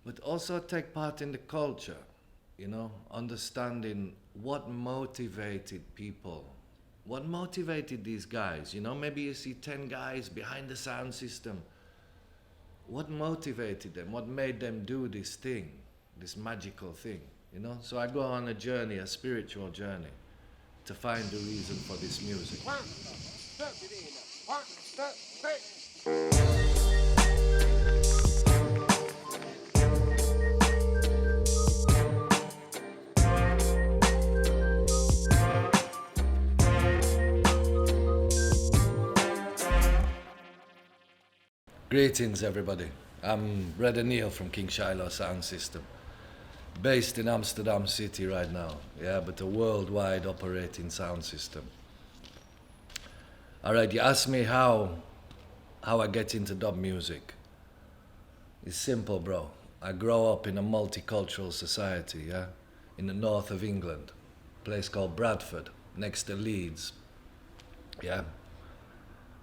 but also take part in the culture, understanding what motivated people. What motivated these guys? Maybe you see 10 guys behind the sound system. What motivated them? What made them do this thing, this magical thing? So I go on a journey, a spiritual journey, to find the reason for this music. One, two, three. Greetings, everybody. I'm Bredda from King Shiloh Sound System, based in Amsterdam City right now, but a worldwide operating sound system. All right, you asked me how I get into dub music. It's simple, bro. I grow up in a multicultural society, in the north of England, a place called Bradford, next to Leeds,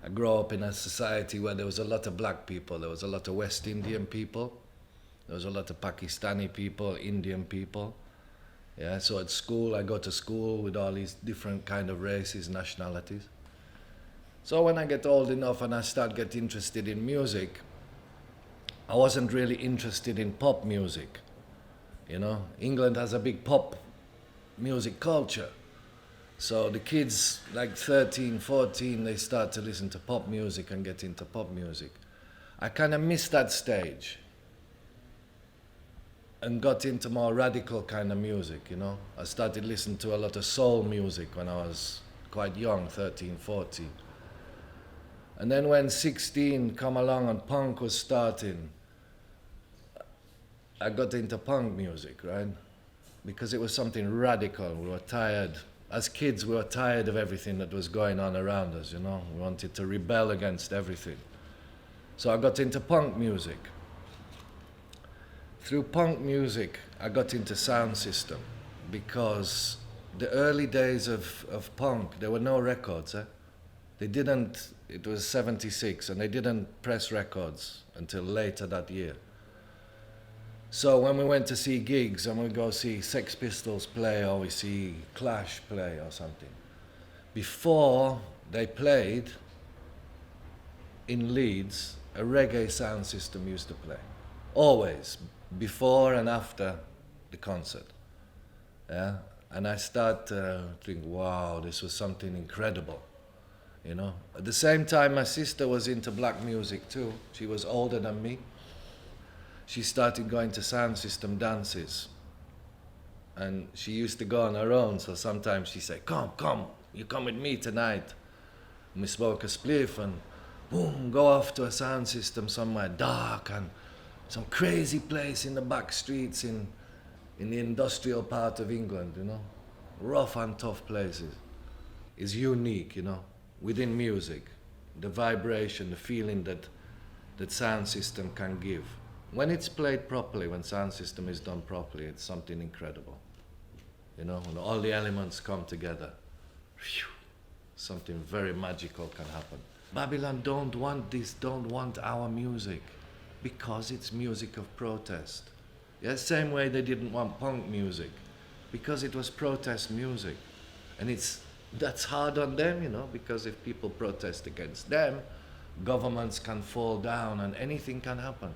I grew up in a society where there was a lot of black people, there was a lot of West Indian people, there was a lot of Pakistani people, Indian people. So at school, I go to school with all these different kind of races, nationalities. So when I get old enough and I start getting interested in music, I wasn't really interested in pop music. England has a big pop music culture. So the kids, like 13, 14, they start to listen to pop music and get into pop music. I kind of missed that stage and got into more radical kind of music, I started listening to a lot of soul music when I was quite young, 13, 14. And then when 16 come along and punk was starting, I got into punk music, right? Because it was something radical. We were tired. As kids, we were tired of everything that was going on around us, We wanted to rebel against everything. So I got into punk music. Through punk music, I got into sound system because the early days of punk, there were no records. It was 76, and they didn't press records until later that year. So when we went to see gigs and we go see Sex Pistols play or we see Clash play or something, before they played in Leeds, a reggae sound system used to play. Always, before and after the concert. And I start to think, wow, this was something incredible. At the same time, my sister was into black music too. She was older than me. She started going to sound system dances. And she used to go on her own, so sometimes she said, come, you come with me tonight. And we smoke a spliff and boom, go off to a sound system somewhere dark and some crazy place in the back streets in the industrial part of England, Rough and tough places. It's unique, within music. The vibration, the feeling that sound system can give. When it's played properly, when sound system is done properly, it's something incredible. When all the elements come together, something very magical can happen. Babylon don't want our music, because it's music of protest. Same way they didn't want punk music, because it was protest music. And that's hard on them, because if people protest against them, governments can fall down and anything can happen.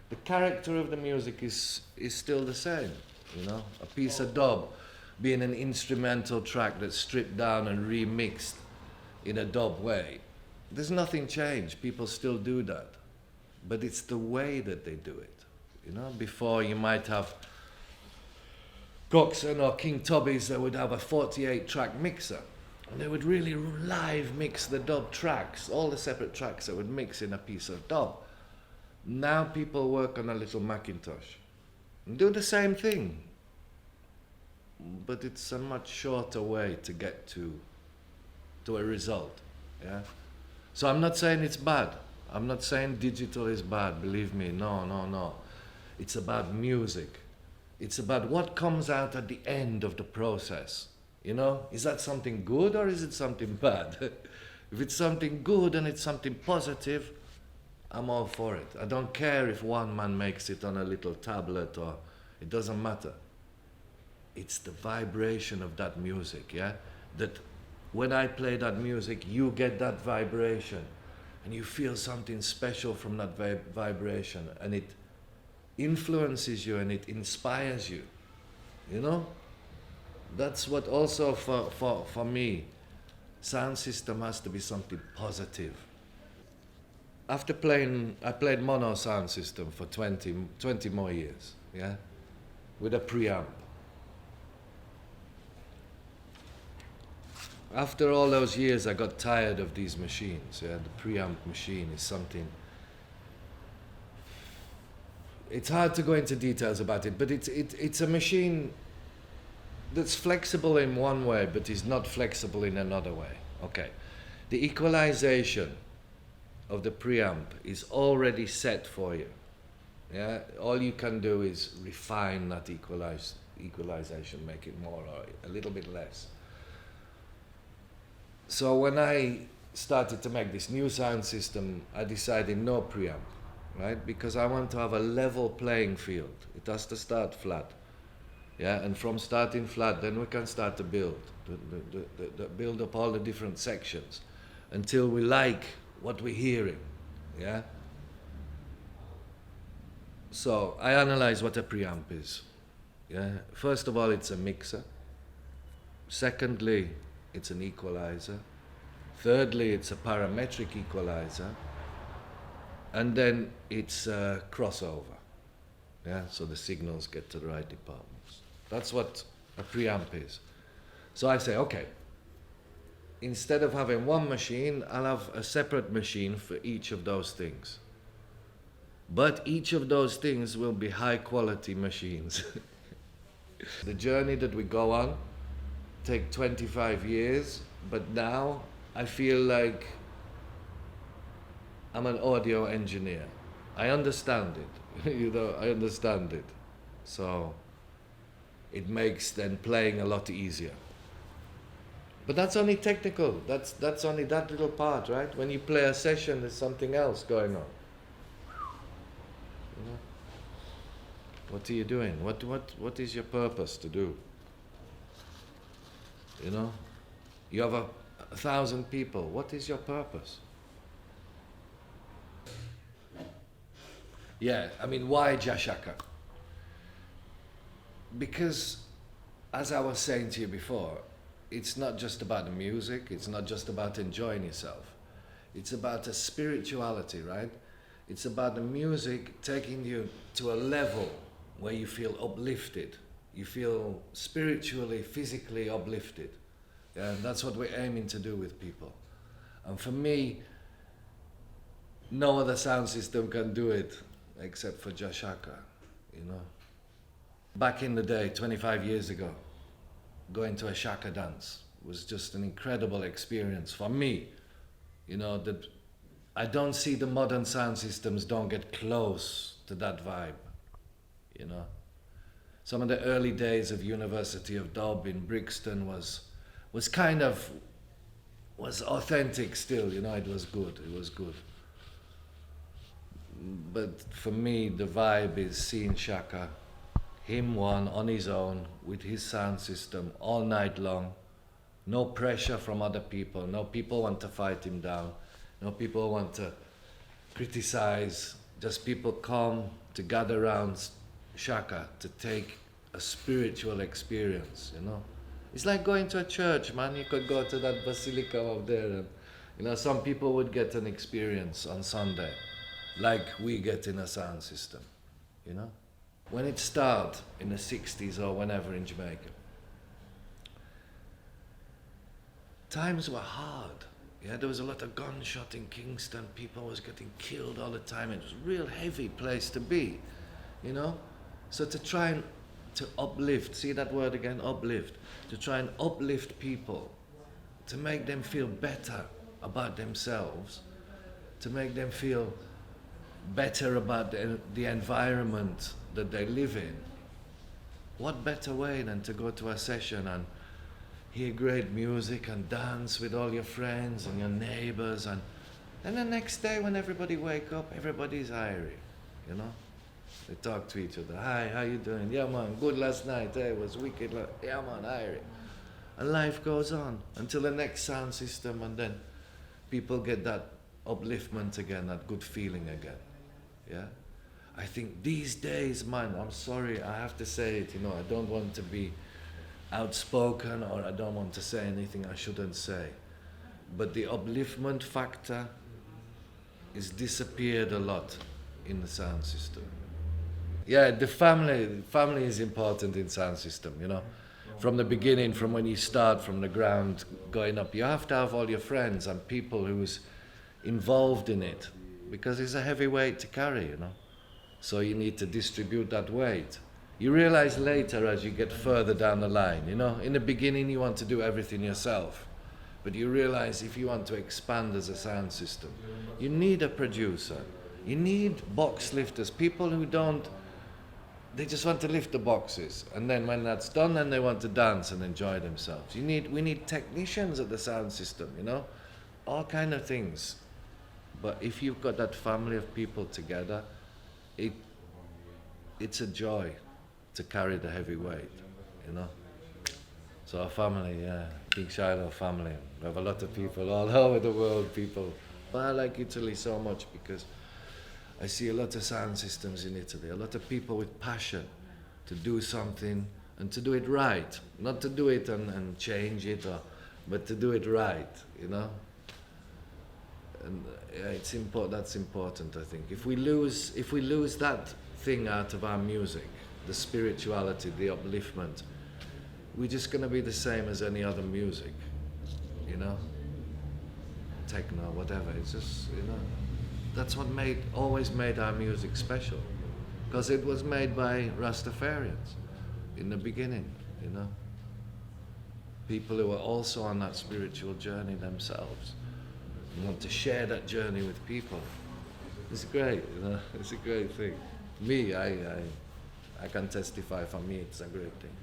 The character of the music is still the same, A piece of dub being an instrumental track that's stripped down and remixed in a dub way. There's nothing changed. People still do that. But it's the way that they do it. Before you might have Coxsone or King Tubby's, they would have a 48-track mixer. And they would really live mix the dub tracks, all the separate tracks that would mix in a piece of dub. Now people work on a little Macintosh and do the same thing, but it's a much shorter way to get to a result. So I'm not saying it's bad. I'm not saying digital is bad, believe me, no. It's about music. It's about what comes out at the end of the process. Is that something good or is it something bad? If it's something good and it's something positive, I'm all for it. I don't care if one man makes it on a little tablet or it doesn't matter. It's the vibration of that music, yeah? That when I play that music, you get that vibration and you feel something special from that vibration, and it influences you and it inspires you, you know? That's what also for me, sound system has to be something positive. I played mono sound system for 20 more years, yeah? With a preamp. After all those years, I got tired of these machines, yeah? The preamp machine is something... It's hard to go into details about it, but it's a machine that's flexible in one way, but is not flexible in another way. Okay. The equalization of the preamp is already set for you. Yeah? All you can do is refine that equalization, make it more or a little bit less. So when I started to make this new sound system, I decided no preamp, right? Because I want to have a level playing field. It has to start flat. Yeah, and from starting flat, then we can start to build build up all the different sections until we like what we're hearing. Yeah. So I analyze what a preamp is. Yeah. First of all, it's a mixer. Secondly, it's an equalizer. Thirdly, it's a parametric equalizer. And then it's a crossover. Yeah. So the signals get to the right departments. That's what a preamp is. So I say, okay, instead of having one machine, I'll have a separate machine for each of those things. But each of those things will be high quality machines. The journey that we go on take 25 years, but now I feel like I'm an audio engineer. I understand it, I understand it. So it makes then playing a lot easier. But that's only technical. That's only that little part, right? When you play a session, there's something else going on. You know? What are you doing? What is your purpose to do? You know? You have 1,000 people. What is your purpose? Yeah, I mean, why Jashaka? Because, as I was saying to you before, it's not just about the music, it's not just about enjoying yourself. It's about a spirituality, right? It's about the music taking you to a level where you feel uplifted. You feel spiritually, physically uplifted. And that's what we're aiming to do with people. And for me, no other sound system can do it except for Jashaka, you know. Back in the day, 25 years ago, going to a shaka dance was just an incredible experience for me. You know, that I don't see the modern sound systems don't get close to that vibe, you know. Some of the early days of University of Dub in Brixton was authentic still, you know, it was good. But for me, the vibe is seeing Shaka, him one on his own with his sound system all night long. No pressure from other people. No people want to fight him down. No people want to criticize. Just people come to gather around Shaka to take a spiritual experience, you know. It's like going to a church, man. You could go to that basilica up there and, you know, some people would get an experience on Sunday like we get in a sound system, you know. When it started in the 60s or whenever in Jamaica, times were hard. Yeah, there was a lot of gunshot in Kingston. People was getting killed all the time. It was a real heavy place to be, you know. So to try and to uplift, see that word again, uplift, to try and uplift people, to make them feel better about themselves, to make them feel better about the environment that they live in. What better way than to go to a session and hear great music and dance with all your friends and your neighbors and And the next day when everybody wake up, everybody's airy, you know? They talk to each other. Hi, how you doing? Yeah, man, good last night. Hey, it was wicked. Yeah, man, airy. And life goes on until the next sound system, and then people get that upliftment again, that good feeling again. Yeah? I think these days, man, I'm sorry, I have to say it, you know, I don't want to be outspoken, or I don't want to say anything I shouldn't say. But the upliftment factor is disappeared a lot in the sound system. Yeah, the family is important in sound system, you know. From the beginning, from when you start from the ground going up, you have to have all your friends and people who's involved in it, because it's a heavy weight to carry, you know. So you need to distribute that weight. You realize later as you get further down the line, you know, in the beginning you want to do everything yourself, but you realize if you want to expand as a sound system, you need a producer, you need box lifters, people who don't, they just want to lift the boxes, and then when that's done, then they want to dance and enjoy themselves. We need technicians at the sound system, you know, all kind of things. But if you've got that family of people together, it's a joy to carry the heavy weight, you know. So our family, yeah, big Shiloh family. We have a lot of people all over the world, people. But I like Italy so much because I see a lot of sound systems in Italy, a lot of people with passion to do something and to do it right. Not to do it and change it, but to do it right, you know. And yeah, it's important. That's important, I think. If we lose that thing out of our music, the spirituality, the upliftment, we're just going to be the same as any other music, you know. Techno, whatever. It's just, you know. That's what always made our music special, because it was made by Rastafarians in the beginning, you know. People who were also on that spiritual journey themselves and want to share that journey with people. It's great, you know. It's a great thing. Me, I can testify. For me, it's a great thing.